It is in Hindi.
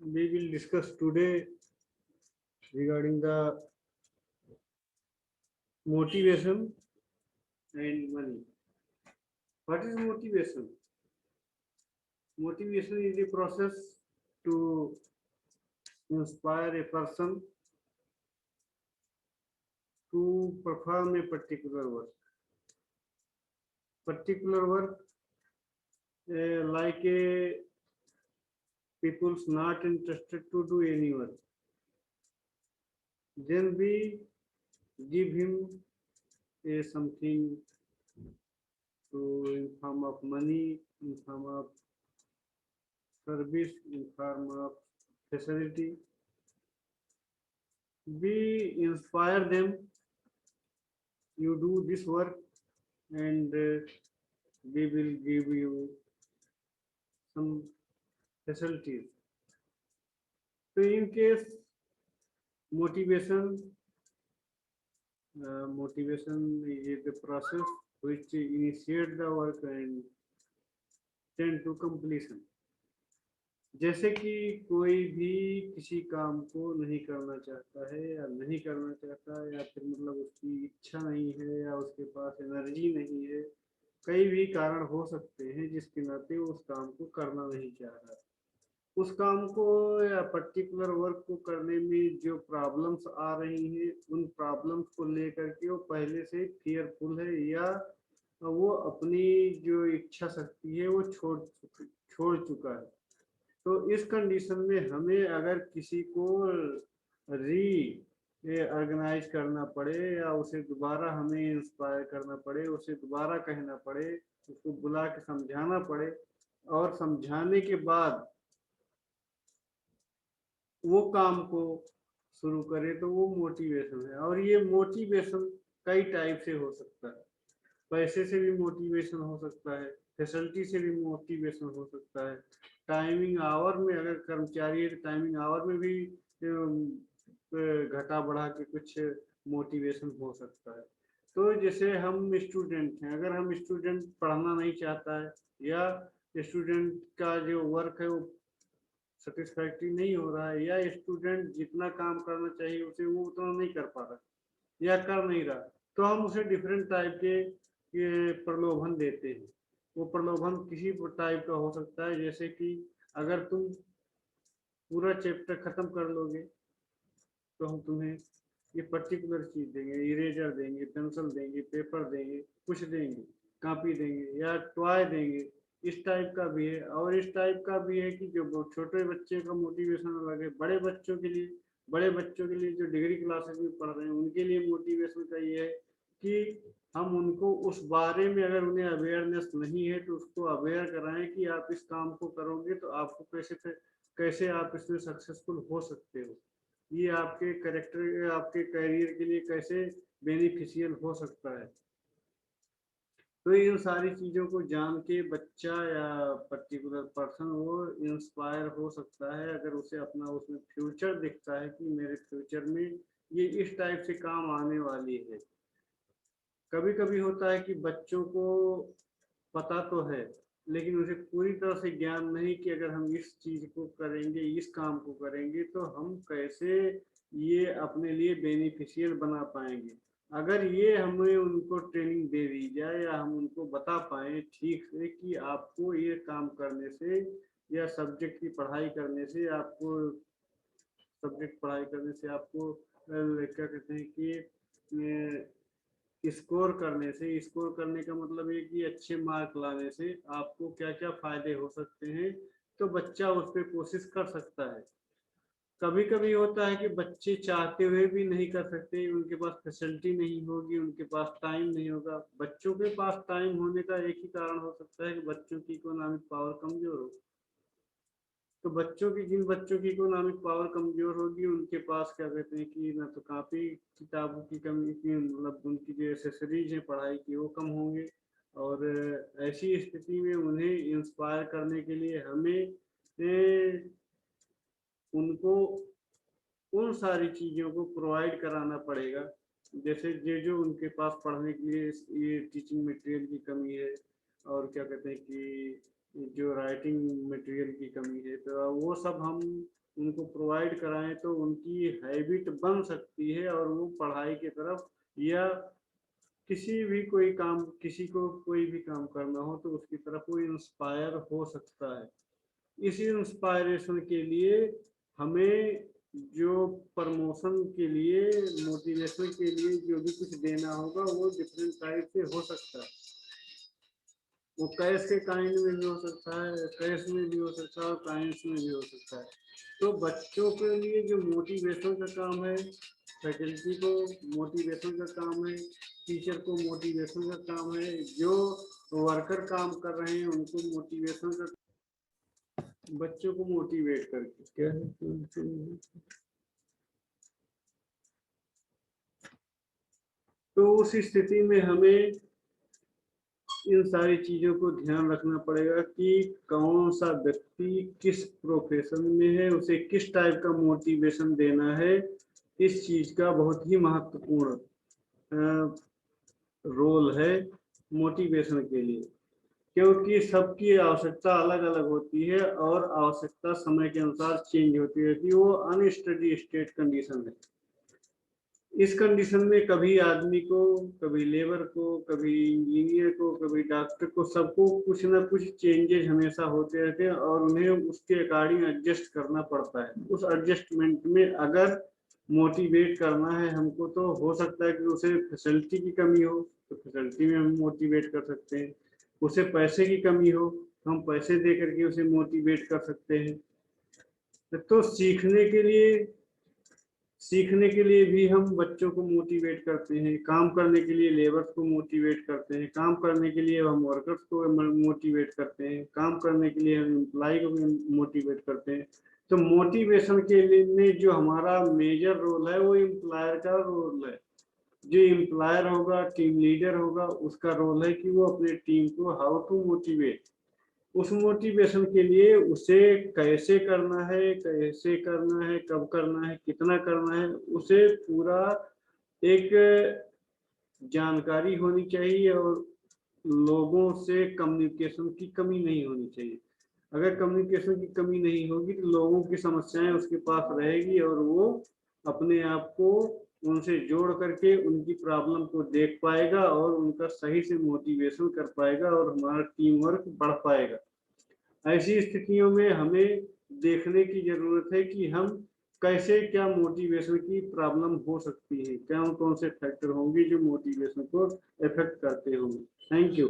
We will discuss today regarding the motivation and money. What is motivation? Motivation is a process to inspire a person to perform a particular work. Particular work, like a people's not interested to do any work. Then we give him a something to in form of money, in form of service, in form of facility. We inspire them, you do this work, and we will give you some facilities. So in case motivation, motivation is the process which initiate the work and tend to completion. जैसे कि कोई भी किसी काम को नहीं करना चाहता है या नहीं करना चाहता, या फिर मतलब उसकी इच्छा नहीं है या उसके पास एनर्जी नहीं है, कई भी कारण हो सकते हैं जिसके नाते वो उस काम को करना नहीं चाह रहा। उस काम को या पर्टिकुलर वर्क को करने में जो प्रॉब्लम्स आ रही हैं, उन प्रॉब्लम्स को लेकर के वो पहले से फियरफुल है, या वो अपनी जो इच्छा शक्ति है वो छोड़ चुका है। तो इस कंडीशन में हमें अगर किसी को री ऑर्गेनाइज करना पड़े या उसे दोबारा हमें इंस्पायर करना पड़े, उसे दोबारा कहना पड़े, उसको बुला के समझाना पड़े, और समझाने के बाद वो काम को शुरू करे, तो वो मोटिवेशन है। और ये मोटिवेशन कई टाइप से हो सकता है। पैसे से भी मोटिवेशन हो सकता है, फैसिलिटी से भी मोटिवेशन हो सकता है, टाइमिंग आवर में अगर कर्मचारी है तो टाइमिंग आवर में भी घटा बढ़ा के कुछ मोटिवेशन हो सकता है। तो जैसे हम स्टूडेंट हैं, अगर हम स्टूडेंट पढ़ना नहीं चाहता है या स्टूडेंट का जो वर्क है वो सेटिस्फैक्ट्री नहीं हो रहा है, या स्टूडेंट जितना काम करना चाहिए उसे वो उतना नहीं कर पा रहा या कर नहीं रहा, तो हम उसे डिफरेंट टाइप के ये प्रलोभन देते हैं। वो प्रलोभन किसी टाइप का हो सकता है, जैसे कि अगर तुम पूरा चैप्टर खत्म कर लोगे तो हम तुम्हें ये पर्टिकुलर चीज देंगे, इरेजर देंगे, पेंसिल देंगे, पेपर देंगे, कुछ देंगे, कॉपी देंगे या टॉय देंगे। इस टाइप का भी है। और इस टाइप का भी है कि जो छोटे बच्चे का मोटिवेशन अलग है। बड़े बच्चों के लिए जो डिग्री क्लासेस में पढ़ रहे हैं उनके लिए मोटिवेशन का ये है कि हम उनको उस बारे में, अगर उन्हें अवेयरनेस नहीं है तो उसको अवेयर कराएं कि आप इस काम को करोगे तो आपको कैसे आप इसमें सक्सेसफुल हो सकते हो, ये आपके करेक्टर, आपके करियर के लिए कैसे बेनिफिशियल हो सकता है। तो इन सारी चीज़ों को जान के बच्चा या पर्टिकुलर पर्सन वो इंस्पायर हो सकता है, अगर उसे अपना उसमें फ्यूचर दिखता है कि मेरे फ्यूचर में ये इस टाइप से काम आने वाली है। कभी कभी होता है कि बच्चों को पता तो है लेकिन उसे पूरी तरह से ज्ञान नहीं कि अगर हम इस चीज को करेंगे, इस काम को करेंगे तो हम कैसे ये अपने लिए बेनिफिशियल बना पाएंगे। अगर ये हमें उनको ट्रेनिंग दे दी जाए या हम उनको बता पाए ठीक से कि आपको ये काम करने से या सब्जेक्ट की पढ़ाई करने से आपको क्या कहते हैं कि स्कोर करने से, स्कोर करने का मतलब ये कि अच्छे मार्क लाने से आपको क्या क्या फायदे हो सकते हैं, तो बच्चा उस पर कोशिश कर सकता है। कभी कभी होता है कि बच्चे चाहते हुए भी नहीं कर सकते, उनके पास फैसिलिटी नहीं होगी, उनके पास टाइम नहीं होगा। बच्चों के पास टाइम होने का एक ही कारण हो सकता है कि बच्चों की इकोनॉमिक पावर कमजोर हो। तो जिन बच्चों की इकोनॉमिक पावर कमजोर होगी उनके पास क्या कहते हैं कि ना तो कापी किताबों की कमी की, मतलब उनकी जो एसेसरीज है पढ़ाई की वो कम होंगे। और ऐसी स्थिति में उन्हें इंस्पायर करने के लिए हमें उनको उन सारी चीज़ों को प्रोवाइड कराना पड़ेगा। जैसे जो उनके पास पढ़ने के लिए ये टीचिंग मटेरियल की कमी है, और क्या कहते हैं कि जो राइटिंग मटेरियल की कमी है, तो वो सब हम उनको प्रोवाइड कराएं तो उनकी हैबिट बन सकती है और वो पढ़ाई की तरफ या किसी भी कोई काम, किसी को कोई भी काम करना हो तो उसकी तरफ वो इंस्पायर हो सकता है। इस इंस्पायरेशन के लिए हमें जो प्रमोशन के लिए, मोटिवेशन के लिए जो भी कुछ देना होगा वो डिफरेंट टाइप से हो सकता है। वो कैश के काइंड में भी हो सकता है, कैश में भी हो सकता है और काइंड्स में भी हो सकता है। तो बच्चों के लिए जो मोटिवेशन का काम है, फैकल्टी को मोटिवेशन का काम है, टीचर को मोटिवेशन का काम है, जो वर्कर काम कर रहे हैं उनको मोटिवेशन का, बच्चों को मोटिवेट करके क्या है। तो उस स्थिति में हमें इन सारी चीजों को ध्यान रखना पड़ेगा कि कौन सा व्यक्ति किस प्रोफेशन में है, उसे किस टाइप का मोटिवेशन देना है। इस चीज का बहुत ही महत्वपूर्ण रोल है मोटिवेशन के लिए, क्योंकि सबकी आवश्यकता अलग अलग होती है और आवश्यकता समय के अनुसार चेंज होती रहती है। वो अनस्टडी स्टेट कंडीशन है। इस कंडीशन में कभी आदमी को, कभी लेबर को, कभी इंजीनियर को, कभी डॉक्टर को, सबको कुछ ना कुछ चेंजेस हमेशा होते रहते हैं और उन्हें उसके अकॉर्डिंग एडजस्ट करना पड़ता है। उस एडजस्टमेंट में अगर मोटिवेट करना है हमको तो हो सकता है कि उसे फैसिलिटी की कमी हो तो फैसिलिटी में हम मोटिवेट कर सकते हैं, उसे पैसे की कमी हो तो हम पैसे दे करके उसे मोटिवेट कर सकते हैं। तो सीखने के लिए भी हम बच्चों को मोटिवेट करते हैं, काम करने के लिए लेबर्स को मोटिवेट करते हैं, काम करने के लिए हम वर्कर्स को मोटिवेट करते हैं, काम करने के लिए हम एम्प्लॉय को मोटिवेट करते हैं। तो मोटिवेशन के लिए में जो हमारा मेजर रोल है वो एम्प्लॉयर का रोल है। जो एम्प्लॉयर होगा, टीम लीडर होगा, उसका रोल है कि वो अपने टीम को हाउ टू मोटिवेट, उस मोटिवेशन के लिए उसे कैसे करना है, कैसे करना है, कब करना है, कितना करना है, उसे पूरा एक जानकारी होनी चाहिए और लोगों से कम्युनिकेशन की कमी नहीं होनी चाहिए। अगर कम्युनिकेशन की कमी नहीं होगी तो लोगों की समस्याएं उसके पास रहेगी और वो अपने आप को उनसे जोड़ करके उनकी प्रॉब्लम को देख पाएगा और उनका सही से मोटिवेशन कर पाएगा और हमारा टीम वर्क बढ़ पाएगा। ऐसी स्थितियों में हमें देखने की जरूरत है कि हम कैसे, क्या मोटिवेशन की प्रॉब्लम हो सकती है, कौन कौन से फैक्टर होंगे जो मोटिवेशन को इफेक्ट करते होंगे। Thank you.